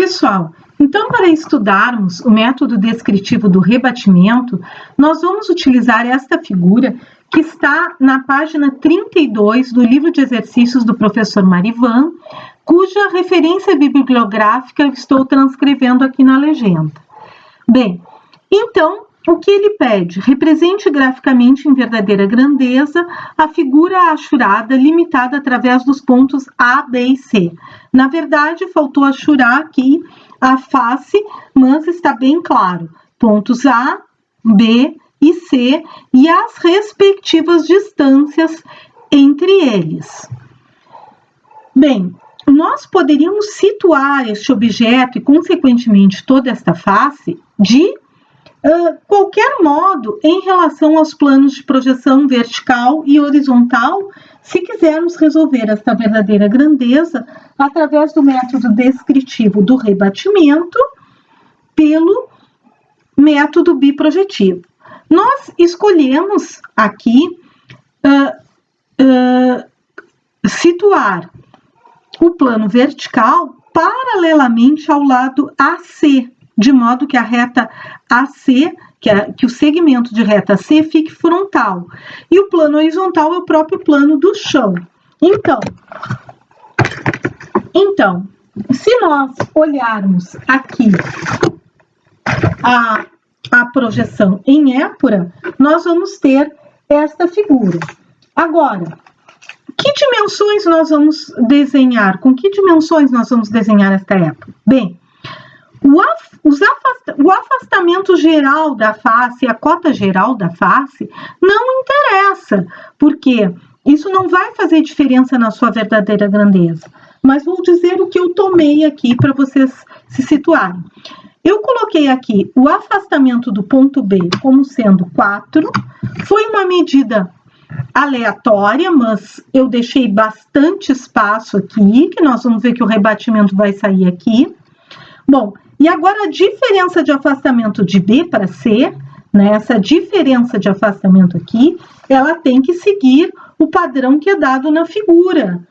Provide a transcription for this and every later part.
Pessoal, então para estudarmos o método descritivo do rebatimento, nós vamos utilizar esta figura que está na página 32 do livro de exercícios do professor Marivan, cuja referência bibliográfica eu estou transcrevendo aqui na legenda. Bem, então, o que ele pede? Represente graficamente em verdadeira grandeza a figura achurada limitada através dos pontos A, B e C. Na verdade, faltou achurar aqui a face, mas está bem claro. Pontos A, B e C e as respectivas distâncias entre eles. Bem, nós poderíamos situar este objeto e, consequentemente, toda esta face de qualquer modo em relação aos planos de projeção vertical e horizontal, se quisermos resolver esta verdadeira grandeza através do método descritivo do rebatimento pelo método biprojetivo. Nós escolhemos aqui situar o plano vertical paralelamente ao lado AC, de modo que a reta AC, que o segmento de reta C fique frontal. E o plano horizontal é o próprio plano do chão. Então, se nós olharmos aqui a projeção em épura, nós vamos ter esta figura. Agora, que dimensões nós vamos desenhar? Com que dimensões nós vamos desenhar esta épura? Bem, o afastamento geral da face, a cota geral da face, não interessa, porque isso não vai fazer diferença na sua verdadeira grandeza. Mas vou dizer o que eu tomei aqui para vocês se situarem. Eu coloquei aqui o afastamento do ponto B como sendo 4, foi uma medida aleatória, mas eu deixei bastante espaço aqui, que nós vamos ver que o rebatimento vai sair aqui. Bom, e agora a diferença de afastamento de B para C, né, essa diferença de afastamento aqui, ela tem que seguir o padrão que é dado na figura.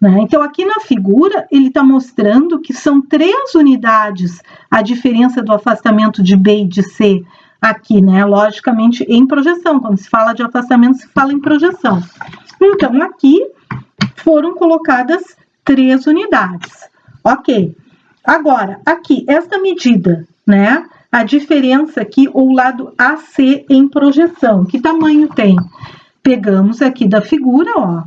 Né? Então, aqui na figura, ele está mostrando que são 3 unidades a diferença do afastamento de B e de C aqui, né? Logicamente, em projeção. Quando se fala de afastamento, se fala em projeção. Então, aqui foram colocadas 3 unidades. Ok. Agora, aqui, esta medida, né? A diferença aqui, ou o lado AC em projeção. Que tamanho tem? Pegamos aqui da figura, ó.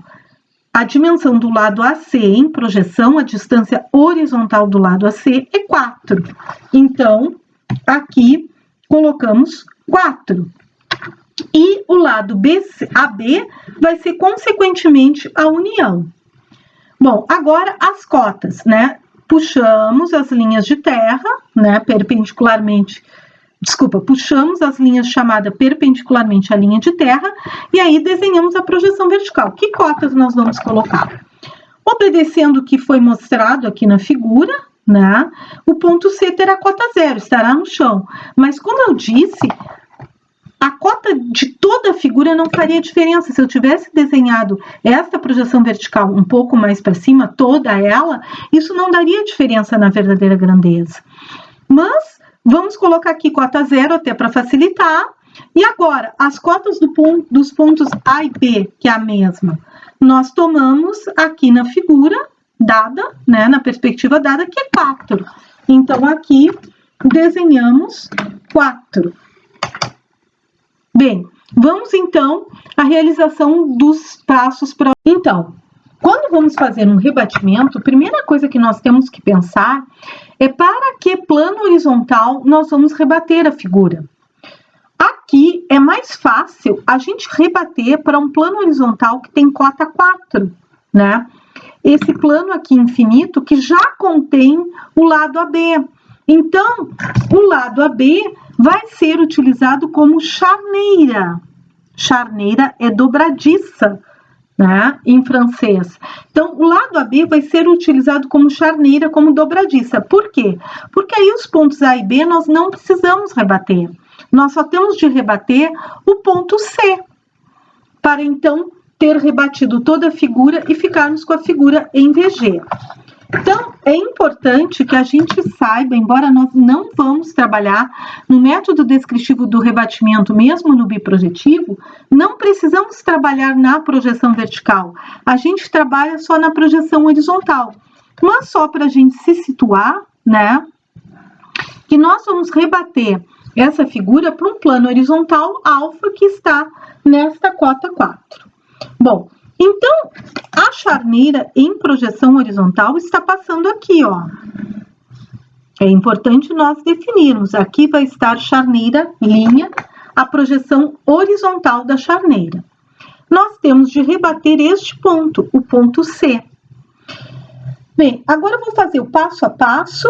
A dimensão do lado AC em projeção, a distância horizontal do lado AC é 4. Então, aqui colocamos 4. E o lado AB vai ser, consequentemente, a união. Bom, agora as cotas, né? Puxamos as linhas de terra, né? Puxamos as linhas chamadas perpendicularmente à linha de terra e aí desenhamos a projeção vertical. Que cotas nós vamos colocar? Obedecendo o que foi mostrado aqui na figura, né? O ponto C terá cota 0, estará no chão. Mas como eu disse, a cota de toda a figura não faria diferença. Se eu tivesse desenhado esta projeção vertical um pouco mais para cima, toda ela, isso não daria diferença na verdadeira grandeza. Mas vamos colocar aqui cota 0 até para facilitar. E agora, as cotas dos pontos A e B, que é a mesma, nós tomamos aqui na figura dada, né, na perspectiva dada, que é 4. Então, aqui desenhamos 4. Bem, vamos então à realização dos passos para... Então, quando vamos fazer um rebatimento, a primeira coisa que nós temos que pensar é para que plano horizontal nós vamos rebater a figura. Aqui é mais fácil a gente rebater para um plano horizontal que tem cota 4, né? Esse plano aqui infinito que já contém o lado AB. Então, o lado AB vai ser utilizado como charneira. Charneira é dobradiça, né, em francês. Então, o lado AB vai ser utilizado como charneira, como dobradiça. Por quê? Porque aí os pontos A e B nós não precisamos rebater. Nós só temos de rebater o ponto C, para então ter rebatido toda a figura e ficarmos com a figura em VG. Então, é importante que a gente saiba, embora nós não vamos trabalhar no método descritivo do rebatimento, mesmo no biprojetivo, não precisamos trabalhar na projeção vertical, a gente trabalha só na projeção horizontal. Mas só para a gente se situar, né, que nós vamos rebater essa figura para um plano horizontal alfa que está nesta cota 4. Bom, então, a charneira em projeção horizontal está passando aqui, ó. É importante nós definirmos. Aqui vai estar charneira, linha, a projeção horizontal da charneira. Nós temos de rebater este ponto, o ponto C. Bem, agora eu vou fazer o passo a passo,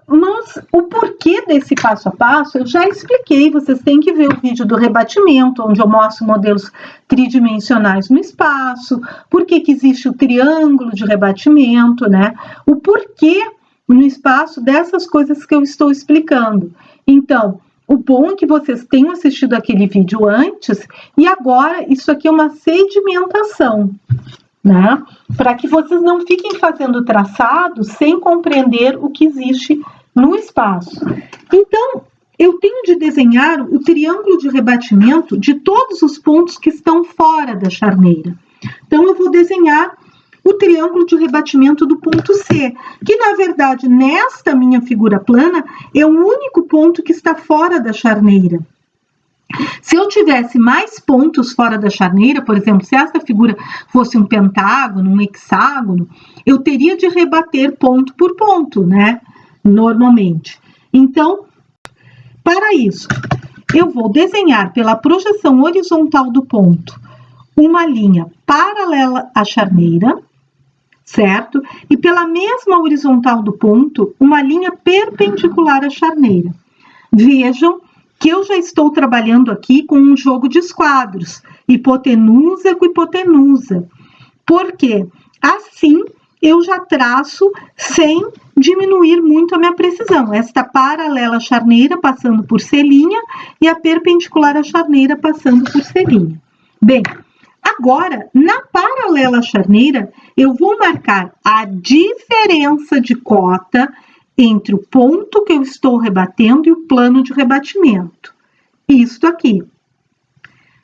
mas o porquê desse passo a passo eu já expliquei. Vocês têm que ver o vídeo do rebatimento, onde eu mostro modelos tridimensionais no espaço, por que existe o triângulo de rebatimento, né? O porquê no espaço dessas coisas que eu estou explicando. Então, o bom é que vocês tenham assistido aquele vídeo antes, e agora isso aqui é uma sedimentação, né? Para que vocês não fiquem fazendo traçado sem compreender o que existe no espaço. Então, eu tenho de desenhar o triângulo de rebatimento de todos os pontos que estão fora da charneira. Então, eu vou desenhar o triângulo de rebatimento do ponto C, que, na verdade, nesta minha figura plana, é o único ponto que está fora da charneira. Se eu tivesse mais pontos fora da charneira, por exemplo, se essa figura fosse um pentágono, um hexágono, eu teria de rebater ponto por ponto, né? Normalmente. Então, para isso, eu vou desenhar pela projeção horizontal do ponto uma linha paralela à charneira, certo? E pela mesma horizontal do ponto, uma linha perpendicular à charneira. Vejam que eu já estou trabalhando aqui com um jogo de esquadros, hipotenusa com hipotenusa, porque assim eu já traço sem diminuir muito a minha precisão. Esta paralela à charneira passando por C' e a perpendicular à charneira passando por C'. Bem, agora, na paralela à charneira, eu vou marcar a diferença de cota entre o ponto que eu estou rebatendo e o plano de rebatimento. Isto aqui.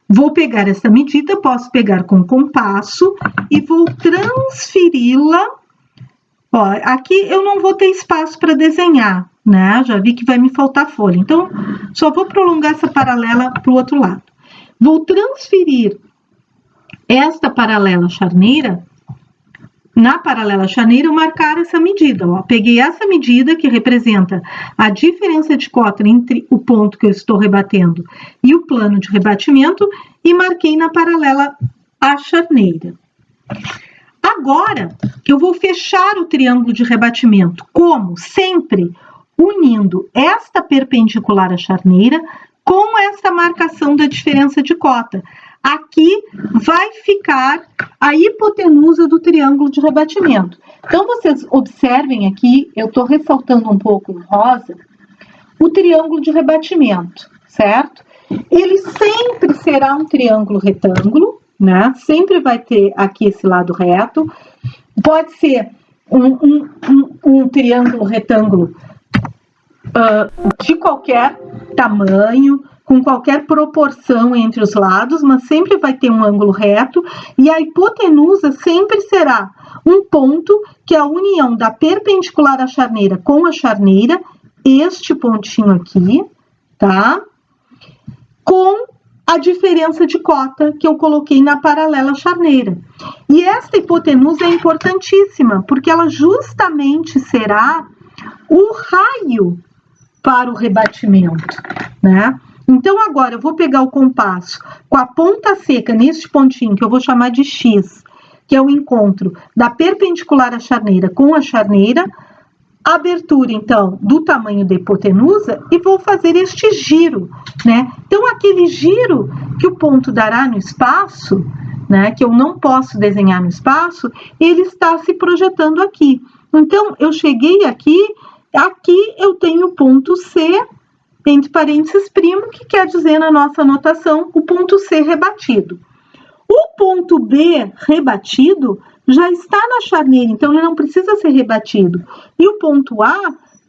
Vou pegar essa medida, posso pegar com compasso e vou transferi-la. Ó, aqui eu não vou ter espaço para desenhar, né? Já vi que vai me faltar folha. Então, só vou prolongar essa paralela para o outro lado. Vou transferir esta paralela charneira. Na paralela charneira, eu marcar essa medida. Ó. Peguei essa medida, que representa a diferença de cota entre o ponto que eu estou rebatendo e o plano de rebatimento, e marquei na paralela à charneira. Agora, eu vou fechar o triângulo de rebatimento, como? Sempre unindo esta perpendicular à charneira com esta marcação da diferença de cota. Aqui vai ficar a hipotenusa do triângulo de rebatimento. Então, vocês observem aqui, eu estou ressaltando um pouco em rosa, o triângulo de rebatimento, certo? Ele sempre será um triângulo retângulo, né? Sempre vai ter aqui esse lado reto. Pode ser um triângulo retângulo de qualquer tamanho, com qualquer proporção entre os lados, mas sempre vai ter um ângulo reto, e a hipotenusa sempre será um ponto que é a união da perpendicular à charneira com a charneira, este pontinho aqui, tá? Com a diferença de cota que eu coloquei na paralela charneira. E esta hipotenusa é importantíssima, porque ela justamente será o raio para o rebatimento, né? Então, agora eu vou pegar o compasso com a ponta seca neste pontinho, que eu vou chamar de X, que é o encontro da perpendicular à charneira com a charneira, abertura, então, do tamanho da hipotenusa, e vou fazer este giro, né? Então, aquele giro que o ponto dará no espaço, né, que eu não posso desenhar no espaço, ele está se projetando aqui. Então, eu cheguei aqui eu tenho o ponto C, entre parênteses primo, que quer dizer na nossa anotação o ponto C rebatido. O ponto B rebatido já está na charneira, então ele não precisa ser rebatido. E o ponto A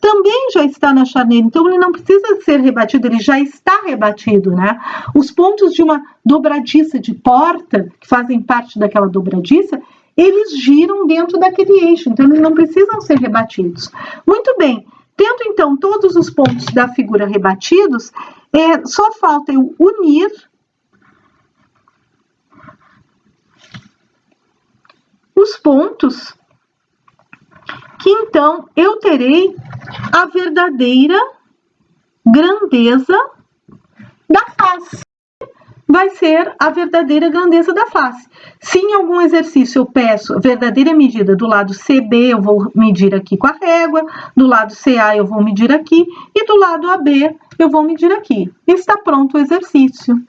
também já está na charneira, então ele não precisa ser rebatido, ele já está rebatido, né? Os pontos de uma dobradiça de porta, que fazem parte daquela dobradiça, eles giram dentro daquele eixo, então eles não precisam ser rebatidos. Muito bem, tendo então todos os pontos da figura rebatidos, só falta eu unir os pontos que então eu terei a verdadeira grandeza da face. Vai ser a verdadeira grandeza da face. Se em algum exercício eu peço a verdadeira medida do lado CB, eu vou medir aqui com a régua, do lado CA eu vou medir aqui, e do lado AB eu vou medir aqui. Está pronto o exercício.